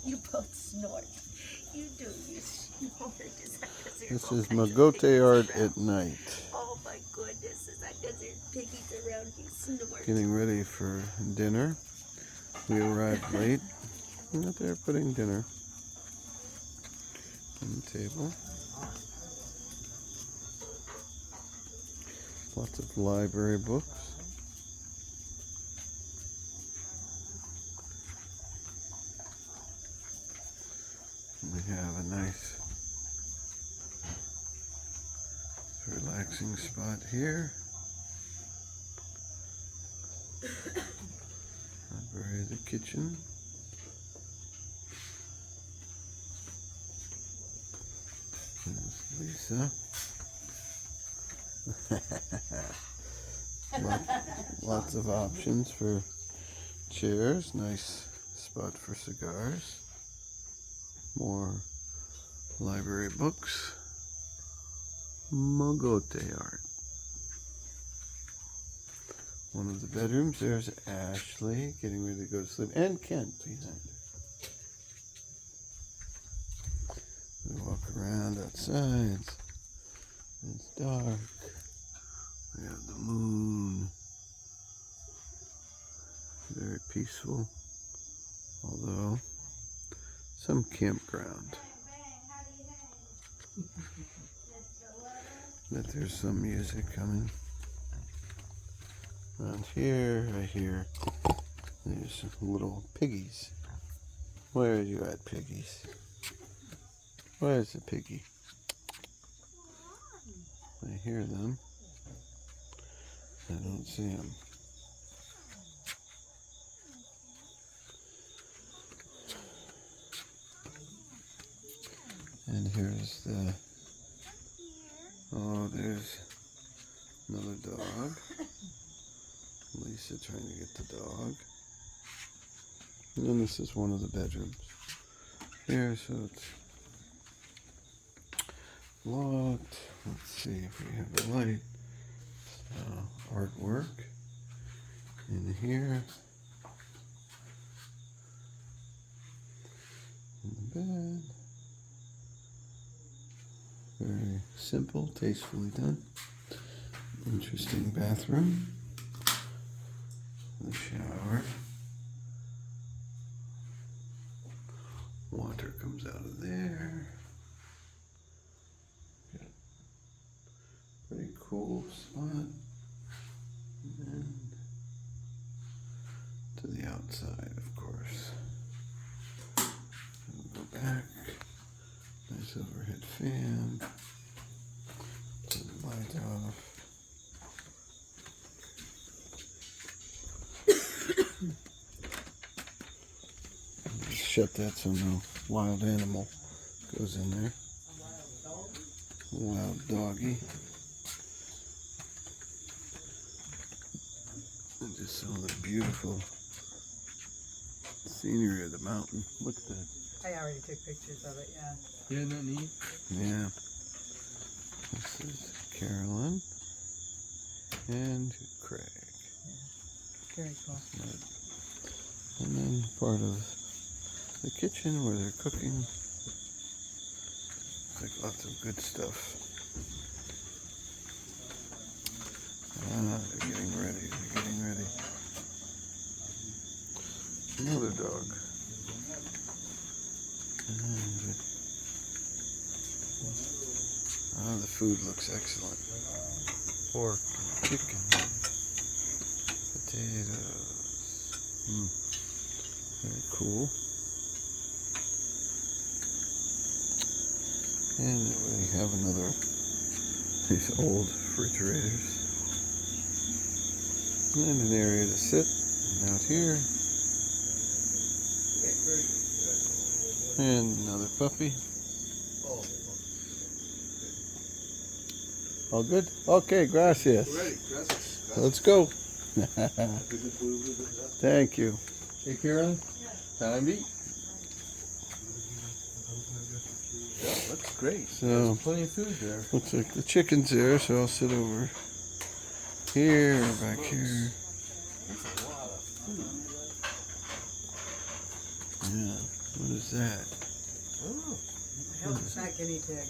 You both snort. You do. You snort. Is that 'cause there's This all is kinds of Mogote piggies Art around? at night. Oh my goodness. Is that 'cause there's piggies around? You snort. Getting ready for dinner. We arrived late. And they're putting dinner on the table. Lots of library books. We have a nice relaxing spot here. Library, the kitchen. There's Lisa. Lots of options for chairs. Nice spot for cigars. More library books. Mogote Art. One of the bedrooms. There's Ashley getting ready to go to sleep. And Kent behind her. We walk around outside. It's dark. We have the moon. Very peaceful. Although some campground. But there's some music coming. Around here, I hear there's little piggies. Where are you at, piggies? Where's the piggy? I hear them. I don't see them. And here's the... Oh, there's another dog. Lisa trying to get the dog. And then this is one of the bedrooms. Here, so it's locked. Let's see if we have a light. Artwork in here. In the bed. Very simple, tastefully done. Interesting bathroom. The shower. Water comes out of there. Got a pretty cool spot. And to the outside, of course. We'll go back. Nice overhead fan. Turn the light off. Just shut that so no wild animal goes in there. Wild doggy. And just some of the beautiful scenery of the mountain. Look at that. I already took pictures of it, yeah. Isn't that neat? Yeah. This is Carolyn and Craig. Very cool. And then part of the kitchen where they're cooking. Like lots of good stuff. They're getting ready. They're getting ready. Another dog. And the food looks excellent. Pork, and chicken, potatoes. Very cool. And we have another, these old refrigerators. And an area to sit. And out here. And another puppy. All good? Okay, gracias. Ready, gracias. Let's go. Thank you. Hey, Carolyn. Time to eat. Yeah, looks great. So, There's plenty of food there. looks like the chicken's there, so I'll sit over here or back here. That's a lot of food. Yeah. What is that? Oh, I hope it's not guinea pig.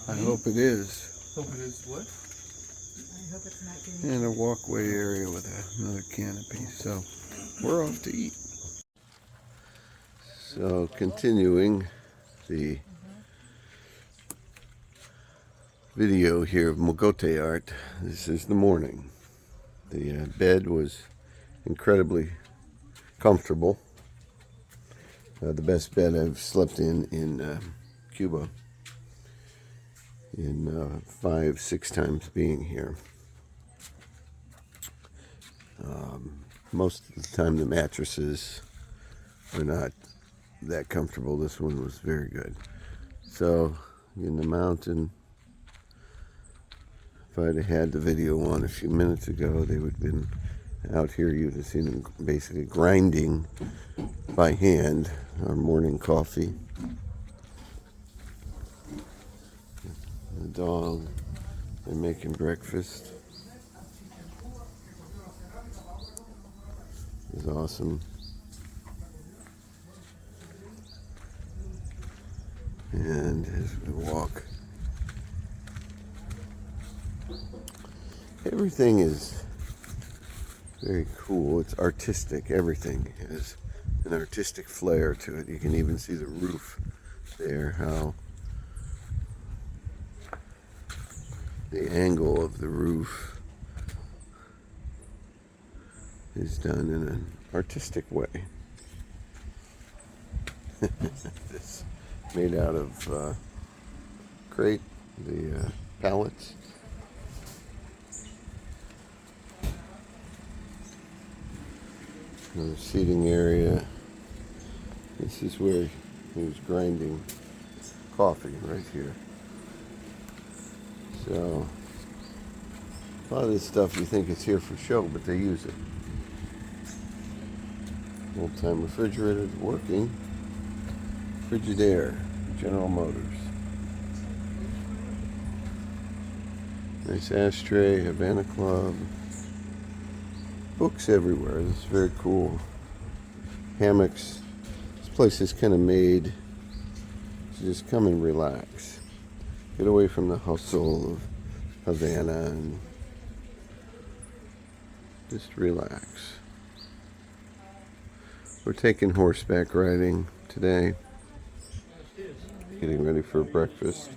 I hope it is. hope it is what? I hope it's not guinea pig. And a walkway area with another canopy. So we're off to eat. So continuing the video here of Mogote Art. This is the morning. The bed was incredibly comfortable. The best bed I've slept in Cuba in 5-6 times being here. Most of the time the mattresses are not that comfortable. This one was very good. So in the mountain, if I'd have had the video on a few minutes ago, they would have been out here. You'd have seen them basically grinding by hand our morning coffee. The dog, they're making breakfast. It's awesome. And as we walk, everything is very cool. It's artistic. Everything has an artistic flair to it. You can even see the roof there, how the angle of the roof is done in an artistic way. This made out of crate, the pallets. Another seating area. This is where he was grinding coffee, right here. So a lot of this stuff you think it's here for show, but they use it. Old-time refrigerator working. Frigidaire, General Motors. Nice ashtray, Havana Club. Books everywhere. This is very cool. Hammocks. This place is kind of made to just come and relax. Get away from the hustle of Havana and just relax. We're taking horseback riding today. Getting ready for breakfast.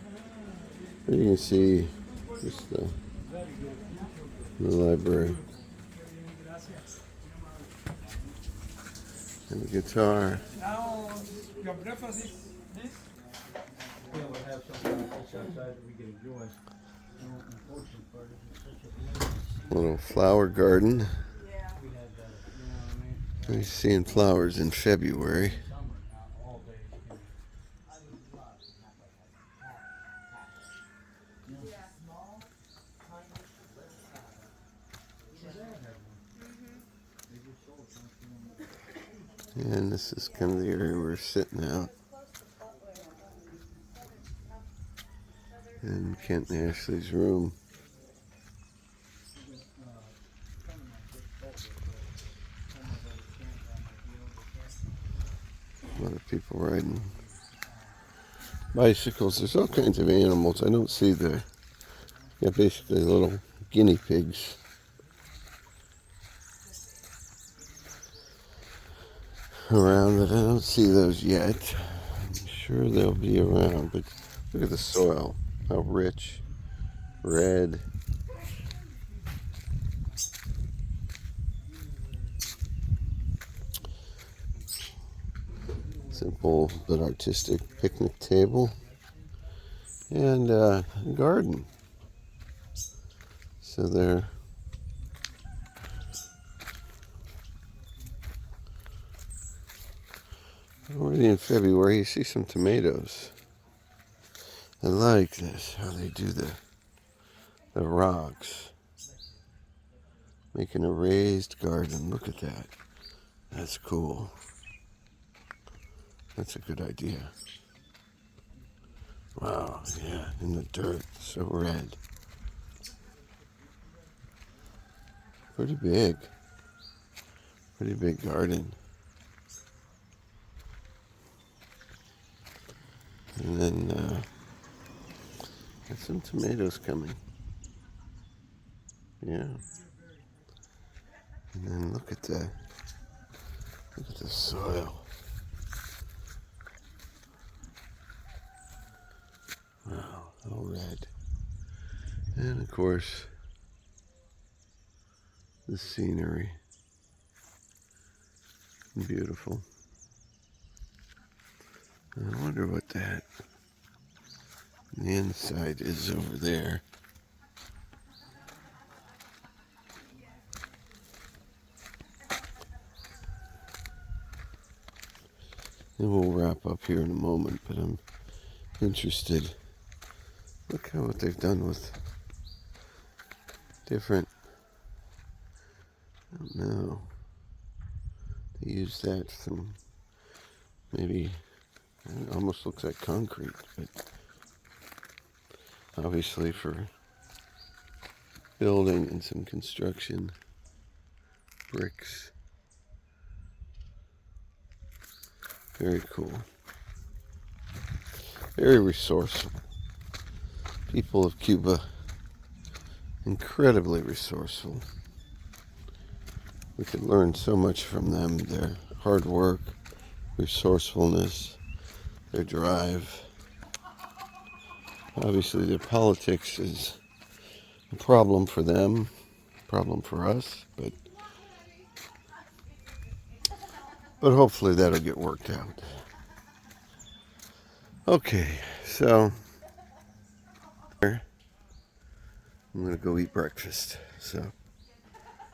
And you can see just the library. And the guitar. Now, your breakfast is this? Yeah, we'll have some kind of fish outside that we can enjoy. No, unfortunate part is it's such a Little flower garden. we had that, you know what I mean? Nice seeing flowers in February. Summer, not all day. And this is kind of the area we're sitting out. In Kent and Ashley's room. A lot of people riding bicycles. There's all kinds of animals. I don't see basically little guinea pigs. Around, but I don't see those yet. I'm sure they'll be around, but look at the soil. How rich. Red. Simple but artistic picnic table. And a garden. So they're already in February. You see some tomatoes. I like this, how they do the rocks. Making a raised garden. Look at that. That's cool. That's a good idea. Wow, yeah, in the dirt, so red. Pretty big garden. And then got some tomatoes coming. Yeah. And then look at that. Look at the soil. Wow, all red. And of course, the scenery. Beautiful. I wonder what that the inside is over there. And we'll wrap up here in a moment, but I'm interested. Look at what they've done with different, I don't know. They use that some, maybe, it almost looks like concrete, but obviously for building and some construction, bricks. Very cool. Very resourceful. People of Cuba, incredibly resourceful. We could learn so much from them, their hard work, resourcefulness, their drive. Obviously their politics is a problem for them, a problem for us, but hopefully that'll get worked out. Okay, so I'm gonna go eat breakfast, so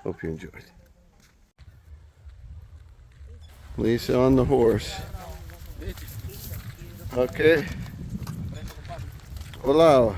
hope you enjoyed. Lisa on the horse. Okay. Hola.